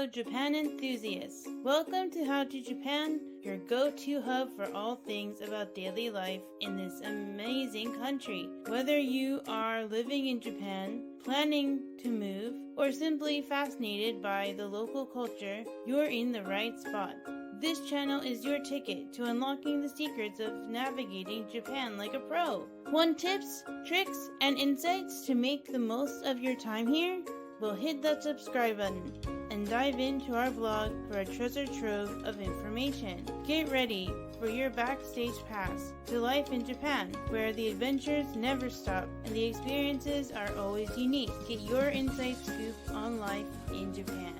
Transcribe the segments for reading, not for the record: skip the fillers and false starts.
Hello, Japan enthusiasts. Welcome to How to Japan, your go-to hub for all things about daily life in this amazing country. Whether you are living in Japan, planning to move, or simply fascinated by the local culture, you're in the right spot. This channel is your ticket to unlocking the secrets of navigating Japan like a pro. Want tips, tricks, and insights to make the most of your time here? Well, hit that subscribe button and dive into our blog for a treasure trove of information. Get ready for your backstage pass to life in Japan, where the adventures never stop and the experiences are always unique. Get your inside scoop on life in Japan.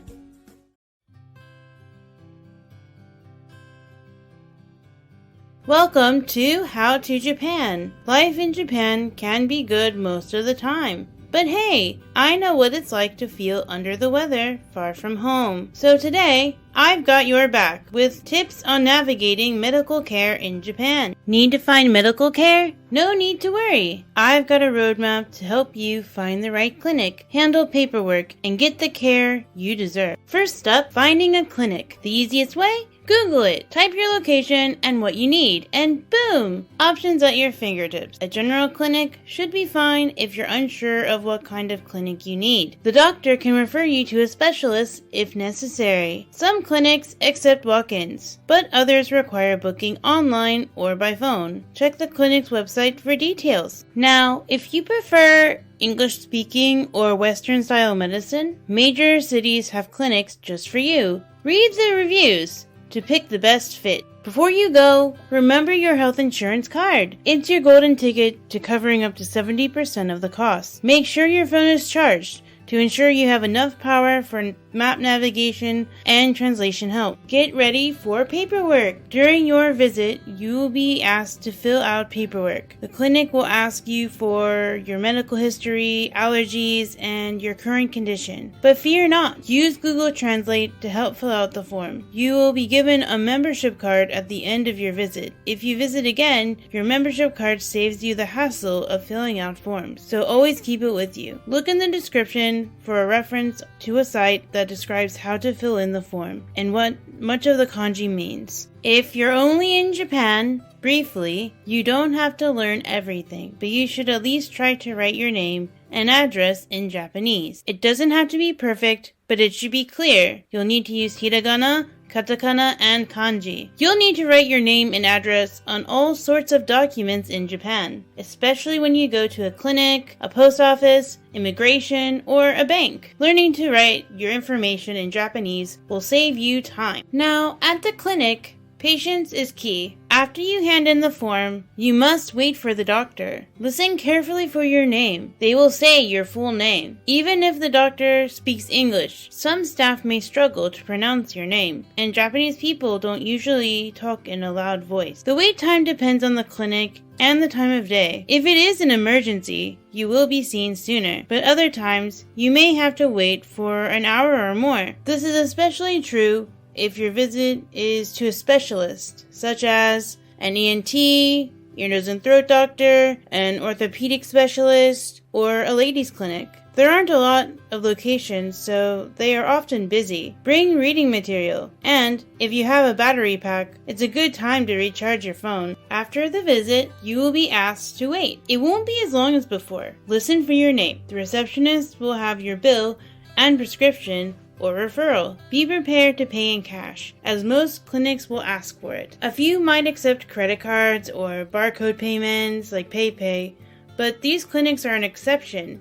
Welcome to How to Japan. Life in Japan can be good most of the time. But hey, I know what it's like to feel under the weather, far from home. So today, I've got your back with tips on navigating medical care in Japan. Need to find medical care? No need to worry. I've got a roadmap to help you find the right clinic, handle paperwork, and get the care you deserve. First up, finding a clinic. The easiest way? Google it. Type your location and what you need, and boom! Options at your fingertips. A general clinic should be fine if you're unsure of what kind of clinic you need. The doctor can refer you to a specialist if necessary. Some clinics accept walk-ins, but others require booking online or by phone. Check the clinic's website for details. Now, if you prefer English speaking or Western style medicine, major cities have clinics just for you. Read the reviews to pick the best fit. Before you go, remember your health insurance card. It's your golden ticket to covering up to 70% of the cost. Make sure your phone is charged to ensure you have enough power for map navigation and translation help. Get ready for paperwork. During your visit, you will be asked to fill out paperwork. The clinic will ask you for your medical history, allergies, and your current condition. But fear not. Use Google Translate to help fill out the form. You will be given a membership card at the end of your visit. If you visit again, your membership card saves you the hassle of filling out forms, so always keep it with you. Look in the description for a reference to a site that describes how to fill in the form and what much of the kanji means. If you're only in Japan briefly, you don't have to learn everything, but you should at least try to write your name and address in Japanese. It doesn't have to be perfect, but it should be clear. You'll need to use hiragana, katakana, and kanji. You'll need to write your name and address on all sorts of documents in Japan, especially when you go to a clinic, a post office, immigration, or a bank. Learning to write your information in Japanese will save you time. Now, at the clinic, patience is key. After you hand in the form, you must wait for the doctor. Listen carefully for your name. They will say your full name. Even if the doctor speaks English, some staff may struggle to pronounce your name, and Japanese people don't usually talk in a loud voice. The wait time depends on the clinic and the time of day. If it is an emergency, you will be seen sooner, but other times, you may have to wait for an hour or more. This is especially true if your visit is to a specialist, such as an ENT, ear, nose, and throat doctor, an orthopedic specialist, or a ladies' clinic. There aren't a lot of locations, so they are often busy. Bring reading material, and if you have a battery pack, it's a good time to recharge your phone. After the visit, you will be asked to wait. It won't be as long as before. Listen for your name. The receptionist will have your bill and prescription or referral. Be prepared to pay in cash, as most clinics will ask for it. A few might accept credit cards or barcode payments like PayPay, but these clinics are an exception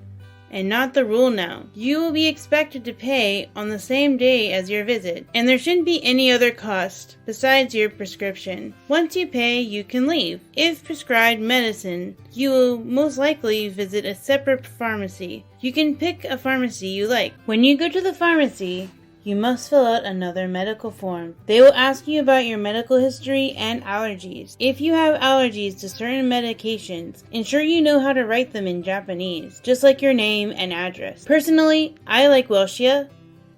and not the rule now. You will be expected to pay on the same day as your visit, and there shouldn't be any other cost besides your prescription. Once you pay, you can leave. If prescribed medicine, you will most likely visit a separate pharmacy. You can pick a pharmacy you like. When you go to the pharmacy, you must fill out another medical form. They will ask you about your medical history and allergies. If you have allergies to certain medications, ensure you know how to write them in Japanese, just like your name and address. Personally, I like Welshia.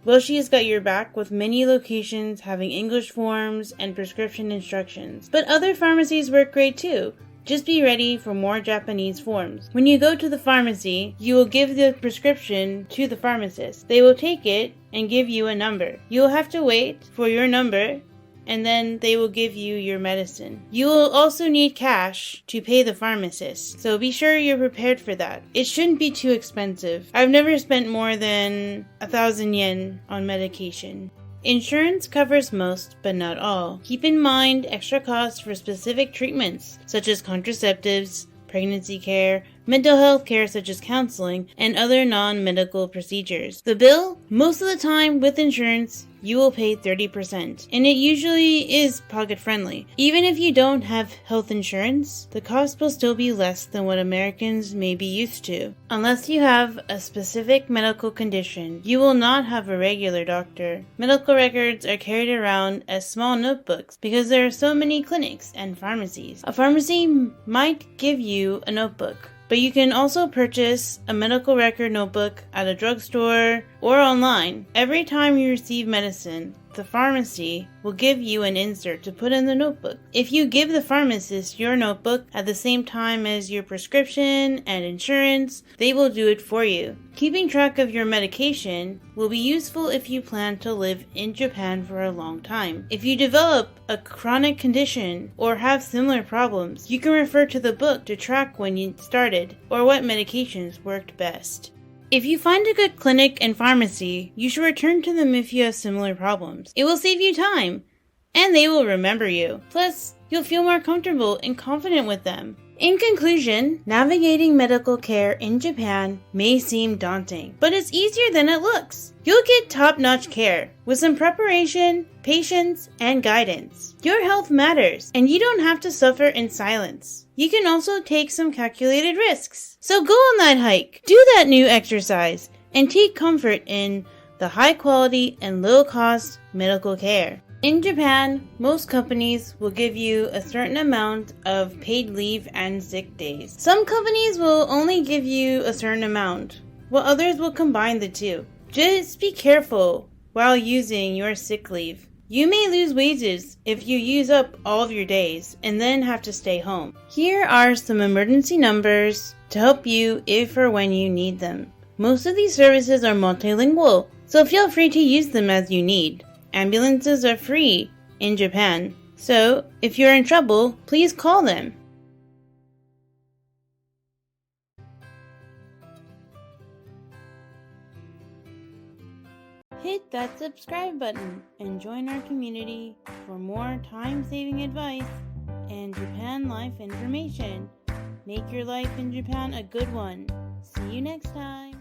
Welshia's got your back, with many locations having English forms and prescription instructions. But other pharmacies work great too. Just be ready for more Japanese forms. When you go to the pharmacy, you will give the prescription to the pharmacist. They will take it and give you a number. You will have to wait for your number, and then they will give you your medicine. You will also need cash to pay the pharmacist, so be sure you're prepared for that. It shouldn't be too expensive. I've never spent more than 1,000 yen on medication. Insurance covers most, but not all. Keep in mind extra costs for specific treatments, such as contraceptives, pregnancy care, mental health care such as counseling, and other non-medical procedures. The bill, most of the time with insurance, you will pay 30%, and it usually is pocket-friendly. Even if you don't have health insurance, the cost will still be less than what Americans may be used to. Unless you have a specific medical condition, you will not have a regular doctor. Medical records are carried around as small notebooks because there are so many clinics and pharmacies. A pharmacy might give you a notebook, but you can also purchase a medical record notebook at a drugstore or online. Every time you receive medicine, the pharmacy will give you an insert to put in the notebook. If you give the pharmacist your notebook at the same time as your prescription and insurance, they will do it for you. Keeping track of your medication will be useful if you plan to live in Japan for a long time. If you develop a chronic condition or have similar problems, you can refer to the book to track when you started or what medications worked best. If you find a good clinic and pharmacy, you should return to them if you have similar problems. It will save you time, and they will remember you. Plus, you'll feel more comfortable and confident with them. In conclusion, navigating medical care in Japan may seem daunting, but it's easier than it looks. You'll get top-notch care with some preparation, patience, and guidance. Your health matters, and you don't have to suffer in silence. You can also take some calculated risks. So go on that hike, do that new exercise, and take comfort in the high quality and low cost medical care. In Japan, most companies will give you a certain amount of paid leave and sick days. Some companies will only give you a certain amount, while others will combine the two. Just be careful while using your sick leave. You may lose wages if you use up all of your days and then have to stay home. Here are some emergency numbers to help you if or when you need them. Most of these services are multilingual, so feel free to use them as you need. Ambulances are free in Japan, so if you're in trouble, please call them. Hit that subscribe button and join our community for more time-saving advice and Japan life information. Make your life in Japan a good one. See you next time.